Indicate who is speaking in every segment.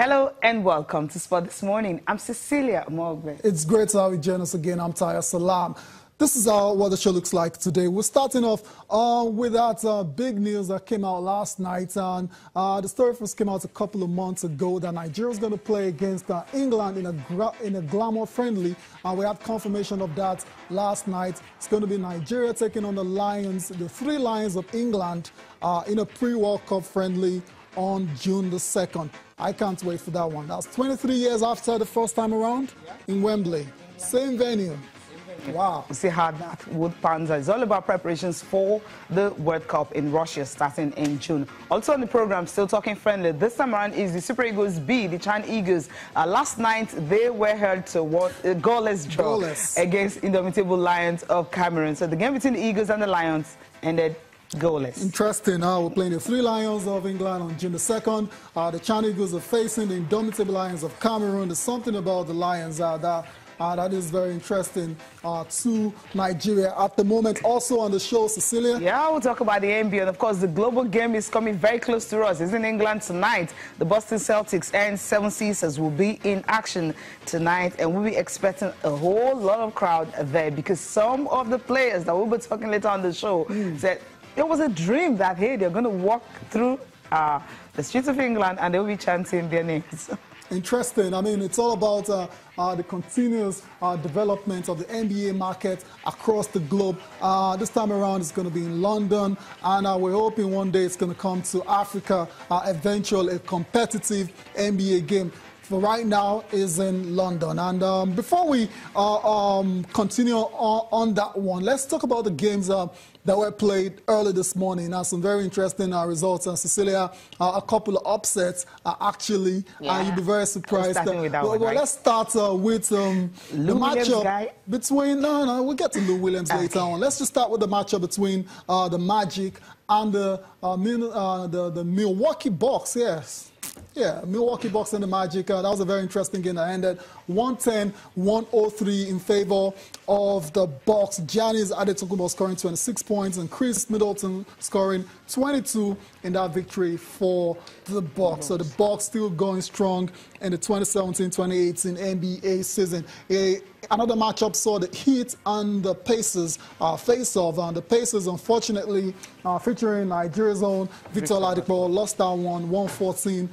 Speaker 1: Hello and welcome to Sport This Morning. I'm Cecilia Mogbe.
Speaker 2: It's great to have you join us again. I'm Taya Salam. This is what the show looks like today. We're starting off with that big news that came out last night. And the story first came out a couple of months ago that Nigeria is going to play against England in a glamour friendly. We had confirmation of that last night. It's going to be Nigeria taking on the Lions, the Three Lions of England, in a pre-World Cup friendly on June the 2nd. I can't wait for that one. That's 23 years after the first time around in Wembley. Same venue. Wow.
Speaker 1: You see how that would pan out. It's all about preparations for the World Cup in Russia starting in June. Also on the program, still talking friendly. This time around is the Super Eagles B, the Chan Eagles. Last night, they were held to a goalless draw against Indomitable Lions of Cameroon. So the game between the Eagles and the Lions ended goalless.
Speaker 2: Interesting. We're playing the Three Lions of England on June the 2nd. The Chan Eagles are facing the Indomitable Lions of Cameroon. There's something about the Lions that is very interesting to Nigeria at the moment. Also on the show, Cecilia.
Speaker 1: Yeah, we'll talk about the NBA. And of course, the global game is coming very close to us. It's in England tonight. The Boston Celtics and Seven Sixers will be in action tonight. And we'll be expecting a whole lot of crowd there because some of the players that we'll be talking later on the show said it was a dream that, hey, they're going to walk through the streets of England and they'll be chanting their names.
Speaker 2: Interesting. I mean, it's all about the continuous development of the NBA market across the globe. This time around, it's going to be in London, and we're hoping one day it's going to come to Africa, eventually a competitive NBA game. For right now is in London. And before we continue on that one, let's talk about the games that were played early this morning. Some very interesting results. And Cecilia, a couple of upsets actually. You'll be very surprised. Let's start with the matchup between. No, we'll get to Lou Williams later on. Let's just start with the matchup between the Magic and the Milwaukee Bucks. Yes. Yeah, Milwaukee Bucks and the Magic. That was a very interesting game that ended 110-103 in favor of the Bucks. Giannis Antetokounmpo scoring 26 points and Chris Middleton scoring 22 in that victory for the Bucks. So the Bucks still going strong in the 2017-2018 NBA season. Another matchup saw the Heat and the Pacers face off. And the Pacers, unfortunately, featuring Nigeria's own Victor Oladipo, lost that one 114-106.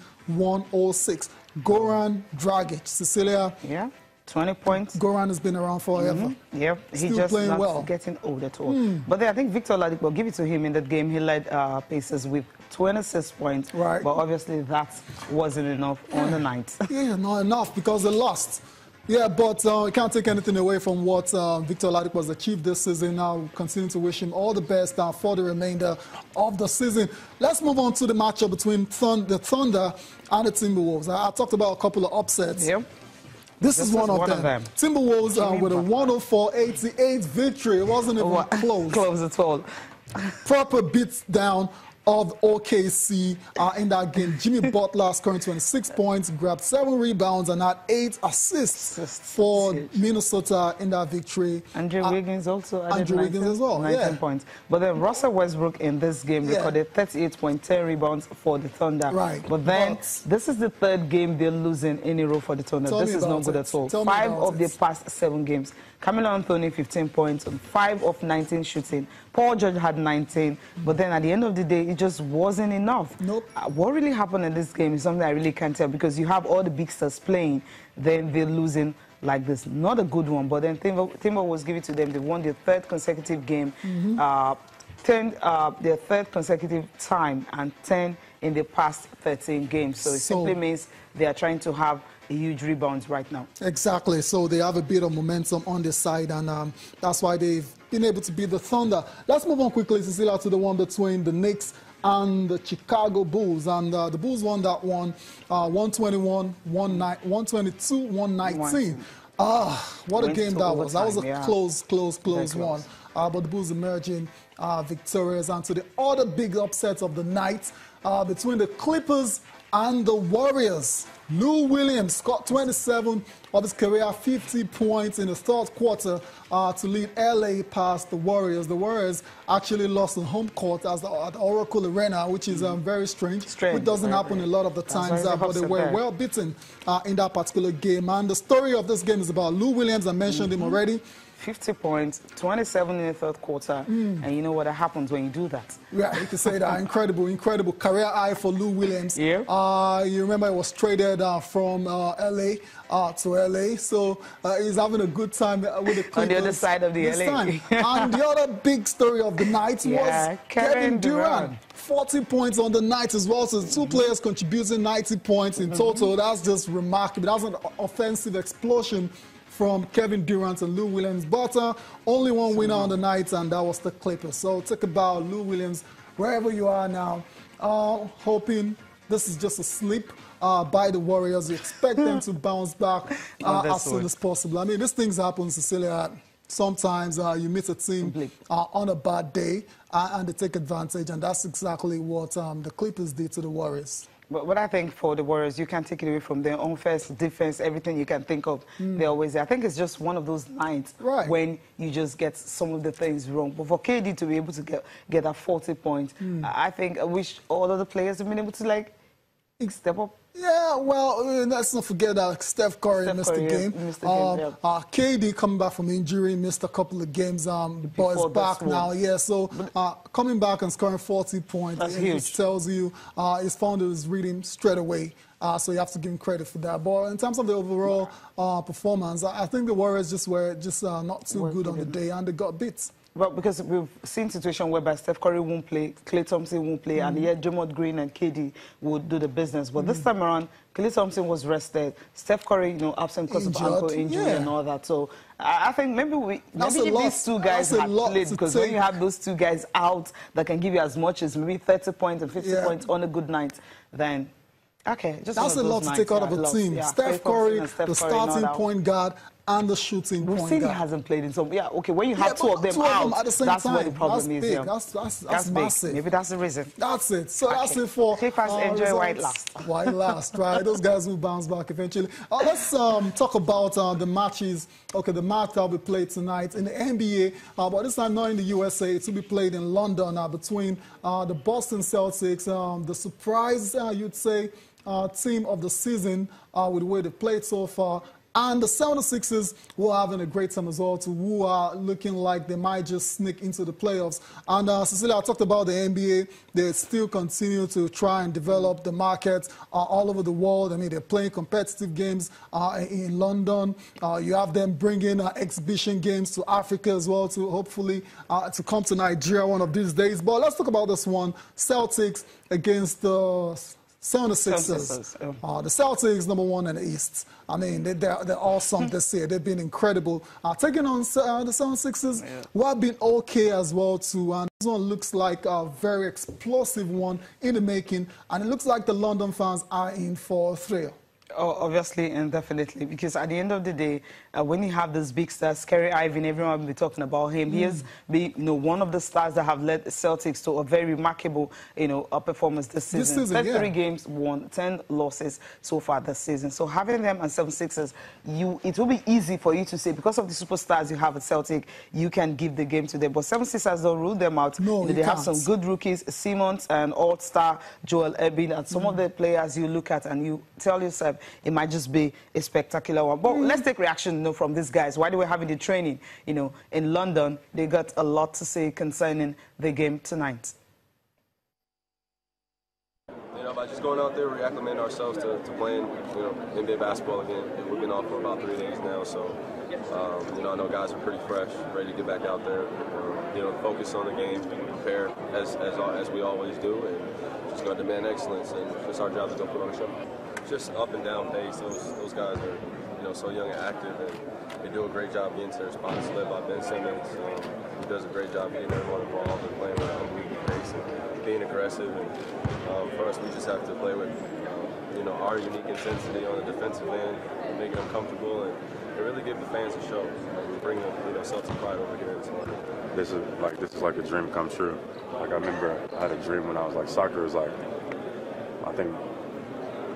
Speaker 2: Goran Dragic, Cecilia.
Speaker 1: Yeah, 20 points.
Speaker 2: Goran has been around forever.
Speaker 1: Yeah, he's
Speaker 2: still
Speaker 1: just
Speaker 2: playing
Speaker 1: not
Speaker 2: well.
Speaker 1: Getting old at all. But then I think Victor Oladipo, give it to him in that game. He led Pacers with 26 points. Right. But obviously that wasn't enough on the night.
Speaker 2: Yeah, not enough because they lost. Yeah, but we can't take anything away from what Victor Oladipo has achieved this season. Now, we continue to wish him all the best for the remainder of the season. Let's move on to the matchup between the Thunder and the Timberwolves. I talked about a couple of upsets.
Speaker 1: Yep.
Speaker 2: This is one of them. Timberwolves with a 104-88 victory. It wasn't even close.
Speaker 1: Close at all.
Speaker 2: Proper beats down of OKC in that game. Jimmy Butler scoring 26 points, grabbed 7 rebounds, and had 8 assists for Minnesota in that victory.
Speaker 1: Andrew Wiggins also added
Speaker 2: 19
Speaker 1: points. But then Russell Westbrook in this game recorded 38.10 rebounds for the Thunder.
Speaker 2: Right.
Speaker 1: But then this is the third game they're losing in a row for the Thunder. This is not good at all. 5 of the past 7 games. Carmelo Anthony, 15 points, and 5 of 19 shooting. Paul George had 19, but then at the end of the day, it just wasn't enough.
Speaker 2: Nope.
Speaker 1: What really happened in this game is something I really can't tell because you have all the big stars playing, then they're losing like this. Not a good one, but then Timber was given to them. They won their 3rd consecutive game, their 3rd consecutive time, and 10 in the past 13 games. So it simply means they are trying to have a huge rebound right now. Exactly.
Speaker 2: So they have a bit of momentum on this side, and that's why they've been able to beat the Thunder. Let's move on quickly, Cecilia, to the one between the Knicks and the Chicago Bulls. And the Bulls won that one 122-119. What a game that was. That was a close one. But the Bulls emerging victorious. And to the other big upsets of the night between the Clippers and the Warriors. Lou Williams scored 27 of his career 50 points in the third quarter to lead LA past the Warriors. The Warriors actually lost on home court at Oracle Arena, which is very strange. It doesn't happen a lot of the times, but they were well beaten in that particular game. And the story of this game is about Lou Williams. I mentioned him already.
Speaker 1: 50 points, 27 in the third quarter, and you know what happens when you do that.
Speaker 2: Yeah, you can say that. Incredible career high for Lou Williams.
Speaker 1: Yeah.
Speaker 2: You remember he was traded from LA to LA, so he's having a good time with the Clippers.
Speaker 1: On the other side of the LA.
Speaker 2: And the other big story of the night was Kevin Durant. 40 points on the night as well, so 2 players contributing 90 points in total. That's just remarkable. That's an offensive explosion from Kevin Durant and Lou Williams, but only one winner on the night, and that was the Clippers. So talk about Lou Williams, wherever you are now, hoping this is just a slip by the Warriors. You expect them to bounce back as soon as possible. I mean, these things happen, Cecilia. Sometimes you meet a team on a bad day and they take advantage, and that's exactly what the Clippers did to the Warriors.
Speaker 1: But I think for the Warriors, you can't take it away from their own first defense, everything you can think of, they're always there. I think it's just one of those nights when you just get some of the things wrong. But for KD to be able to get that 40 points, I think I wish all of the players have been able to, like, step up.
Speaker 2: Yeah, well, let's not forget that Steph Curry missed the game. KD coming back from injury, missed a couple of games, but is back now. Yeah, so coming back and scoring 40 points, it tells you his found his rhythm straight away. So you have to give him credit for that. But in terms of the overall performance, I think the Warriors were not too good on the day, and they got beat.
Speaker 1: Well, because we've seen situations whereby Steph Curry won't play, Klay Thompson won't play, and yet Draymond Green and KD would do the business. But this time around, Klay Thompson was rested. Steph Curry, you know, absent because of ankle injury and all that. So I think maybe these two guys had played, because when you have those two guys out that can give you as much as maybe 30 points and 50 points on a good night, then okay, just
Speaker 2: that's a lot to take out of a team. Steph Curry, the starting point guard, and the shooting point guard.
Speaker 1: He hasn't played in some. Yeah, okay. When you have two of them out,
Speaker 2: at the same
Speaker 1: that's
Speaker 2: time,
Speaker 1: where the problem is.
Speaker 2: Yeah. That's massive.
Speaker 1: Maybe that's the reason.
Speaker 2: That's it. So that's it for
Speaker 1: Clippers. Enjoy white last.
Speaker 2: White last, right? Those guys will bounce back eventually. Let's talk about the matches. Okay, the match that will be played tonight in the NBA, but this time not in the USA. It will be played in London between the Boston Celtics, the surprise, you'd say, team of the season with the way they played so far, and the 76ers who are having a great time as well, who are looking like they might just sneak into the playoffs. And Cecilia, I talked about the NBA. They still continue to try and develop the market all over the world. I mean, they're playing competitive games in London. You have them bringing exhibition games to Africa as well, to hopefully to come to Nigeria one of these days. But let's talk about this one, Celtics against the 76ers. The Celtics, #1 in the East. I mean, they're awesome this year. They've been incredible. Taking on the 76ers, who have been okay as well, too. And this one looks like a very explosive one in the making. And it looks like the London fans are in for a thrill.
Speaker 1: Oh, obviously and definitely, because at the end of the day, when you have this big stars, Kerry Irving, everyone will be talking about him. He has been, one of the stars that have led the Celtics to a very remarkable, performance this season. 33 games, won 10 losses so far this season. So having them and 76ers, it will be easy for you to say, because of the superstars you have at Celtic, you can give the game to them. But 76ers don't rule them out.
Speaker 2: No,
Speaker 1: they have some good rookies, Simmons and all-star Joel Embiid, and some of the players you look at and you tell yourself, it might just be a spectacular one. But let's take reaction from these guys. While they were having the training, in London, they got a lot to say concerning the game tonight.
Speaker 3: By just going out there, reacclimating ourselves to playing, NBA basketball again. We've been off for about 3 days now, so I know guys are pretty fresh, ready to get back out there. Focus on the game, prepare as we always do, and just going to demand excellence. And it's our job to go put on a show. Just up and down pace. Those guys are so young and active, and they do a great job getting to their spots. Led by Ben Simmons, he does a great job getting everyone involved and playing with a pace and being aggressive. And for us, we just have to play with our unique intensity on the defensive end, and making them comfortable, and really give the fans a show. Bring them, Celtic pride over here.
Speaker 4: This is like a dream come true. Like I remember I had a dream when I was like, soccer was like, I think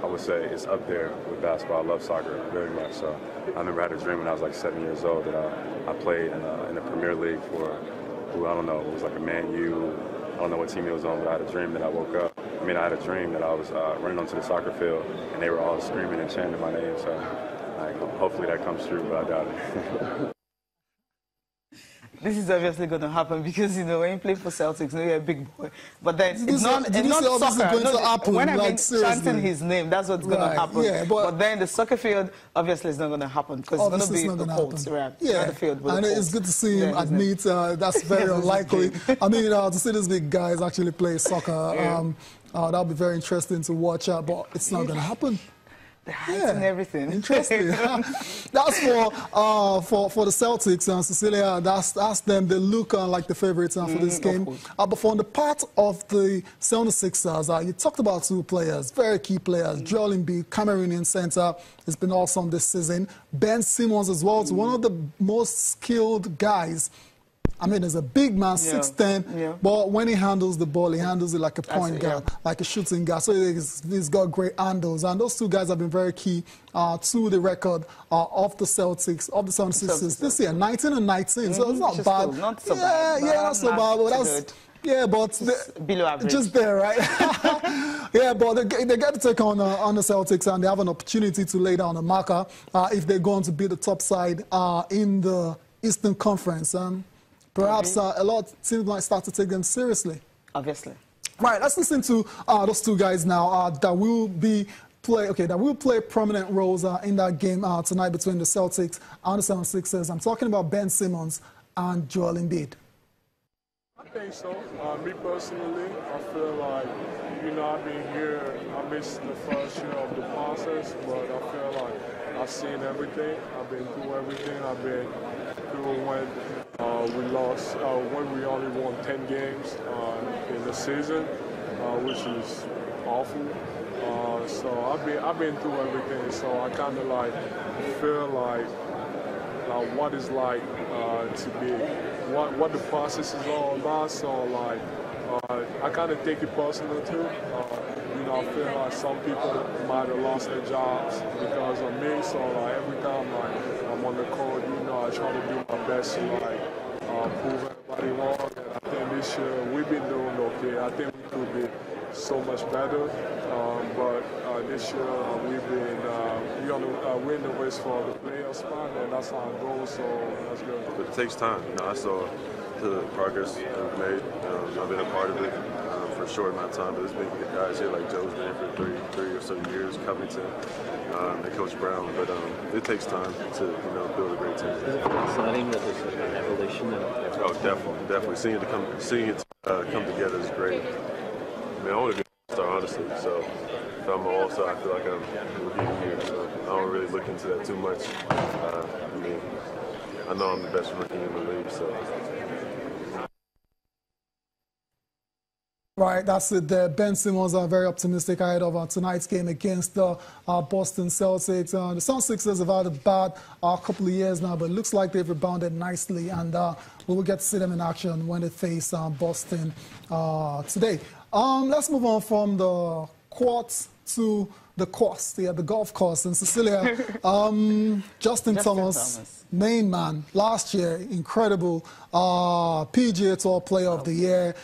Speaker 4: I would say it's up there with basketball. I love soccer very much. So I remember I had a dream when I was like 7 years old that I played in the Premier League for, I don't know, it was like a Man U. I don't know what team it was on, but I had a dream that I woke up. I had a dream that I was running onto the soccer field and they were all screaming and chanting my name. So hopefully that comes true, but I doubt it.
Speaker 1: This is obviously going to happen because, you know, when you play for Celtics, you're a big boy. But then it's not soccer.
Speaker 2: Going to happen?
Speaker 1: When I
Speaker 2: like,
Speaker 1: mean chanting his name, that's what's going to happen.
Speaker 2: Yeah,
Speaker 1: but then the soccer field, obviously, is not going to happen because it's going to be the court, right?
Speaker 2: Yeah,
Speaker 1: not the field, but
Speaker 2: and it's good to see him admit that's very unlikely. To see these big guys actually play soccer, that'll be very interesting to watch, but it's not going to happen.
Speaker 1: The height and everything.
Speaker 2: Interesting. That's for the Celtics and Cecilia. That's them. They look like the favorites for this game. But for the part of the 76ers, you talked about two players, very key players. Joel Embiid, Cameroonian center, has been awesome this season. Ben Simmons as well, is one of the most skilled guys. There's a big man, 6'10", but when he handles the ball, he handles it like a point guard, like a shooting guard. So he's got great handles. And those two guys have been very key to the record of the Celtics, of the 76ers this year. 19 and 19, so it's not bad.
Speaker 1: Cool. Not so bad.
Speaker 2: Yeah, not so bad. But that's, but
Speaker 1: below average.
Speaker 2: Just there, right? But they get to take on the Celtics, and they have an opportunity to lay down a marker if they're going to be the top side in the Eastern Conference. Perhaps a lot of teams might start to take them seriously.
Speaker 1: Obviously.
Speaker 2: Right, let's listen to those two guys now that will play prominent roles in that game tonight between the Celtics and the 76ers. I'm talking about Ben Simmons and Joel Embiid.
Speaker 5: I think so. Me personally, I feel like, I've been here, I missed the first year of the process, but I feel like I've seen everything. I've been through everything. I've been through when we lost, when we only won 10 games in the season, which is awful. So I've been through everything. So I kind of like feel like what it's like to be, what the process is all about. So like I kind of take it personal too. I feel like some people might have lost their jobs because of me. So like every time I'm on the court, I try to do my best to prove everybody wrong. And I think this year we've been doing okay. I think we could be so much better. But this year we've been we're in the race for the playoff spot, and that's our goal. So that's good.
Speaker 4: But it takes time. I saw the progress we've made. I've been a part of it for a short amount of time, but there's been guys here like Joe's been here for 30 or so years, Covington, and Coach Brown. But it takes time to build a great team.
Speaker 6: Is it exciting that there's an evolution?
Speaker 4: Oh, definitely. Seeing it come together is great. I want to be an all-star, honestly. So if I'm an all-star, I feel like I'm getting here. So I don't really look into that too much. I know I'm the best rookie in the league, so.
Speaker 2: Right, that's it there. Ben Simmons are very optimistic ahead of tonight's game against the Boston Celtics. The Celtics have had a bad couple of years now, but it looks like they've rebounded nicely, and we will get to see them in action when they face Boston today. Let's move on from the court to the course, the golf course. And Cecilia, Justin Thomas, main man, last year, incredible PGA Tour Player of the Year.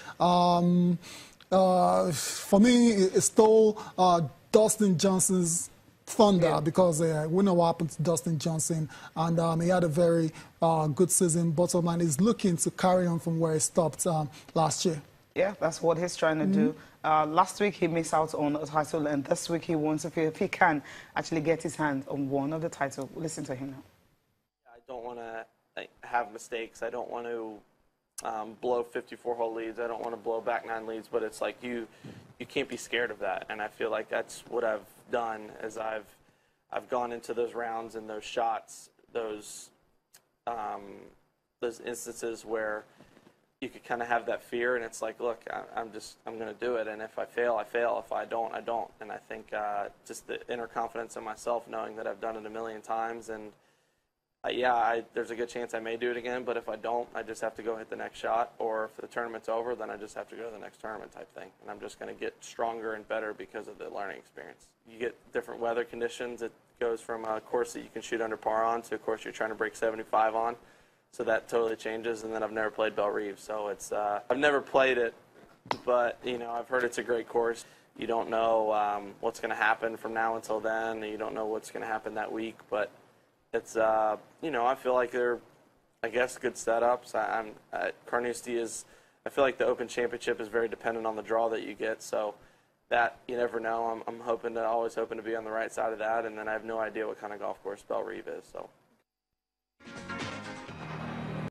Speaker 2: For me, it stole Dustin Johnson's thunder because we know what happened to Dustin Johnson, and he had a very good season. Bottom line, he's looking to carry on from where he stopped last year. Yeah,
Speaker 1: that's what he's trying to do. Last week he missed out on a title, and this week he wants to feel if he can actually get his hand on one of the titles. Listen to him now.
Speaker 7: I don't want to have mistakes. I don't want to blow 54-hole leads. I don't want to blow back 9 leads. But it's like you can't be scared of that. And I feel like that's what I've done as I've gone into those rounds and those shots, those instances where you could kind of have that fear, and it's like, look, I'm going to do it, and if I fail, I fail. If I don't, I don't. And I think just the inner confidence in myself, knowing that I've done it a million times, and there's a good chance I may do it again, but if I don't, I just have to go hit the next shot, or if the tournament's over, then I just have to go to the next tournament type thing. And I'm just going to get stronger and better because of the learning experience. You get different weather conditions. It goes from a course that you can shoot under par on to a course you're trying to break 75 on. So that totally changes. And then I've never played Belle Reeve, so it's I've never played it, but I've heard it's a great course. You don't know what's going to happen from now until then. You don't know what's going to happen that week, but it's, I feel like they're, I guess, good setups. Carnoustie I feel like the Open Championship is very dependent on the draw that you get, so that you never know. I'm always hoping to be on the right side of that, and then I have no idea what kind of golf course Belle Reeve is, so.